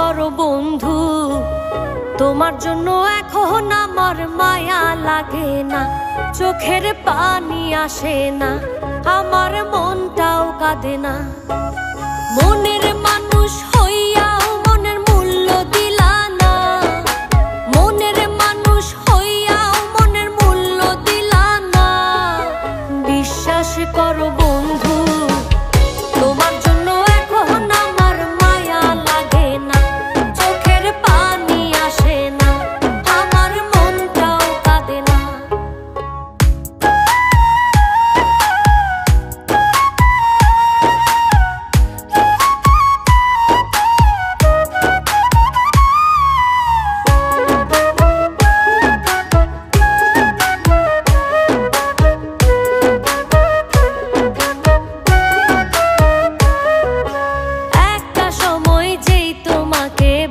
করো বন্ধু, তোমার জন্য এখন আমার মায়া লাগে না, চোখের পানি আসে না, আমার মনটাও কাঁদে না। মনের মানুষ হইয়াও মনের মূল্য দিলা না, মনের মানুষ হইয়াও মনের মূল্য দিলা না। বিশ্বাস করো বন্ধু, তোমার জন্য এখন আমার মায়া লাগে না, চোখের পানি আসে না, আমার মনটাও কাঁদে না।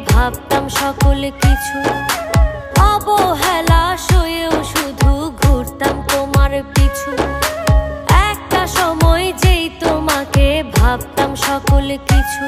ভাবতাম সকল কিছু, অবহেলা সয়েও শুধু ঘুরতাম তোমার পিছু। একটা সময় যেই তোমাকে ভাবতাম সকল কিছু।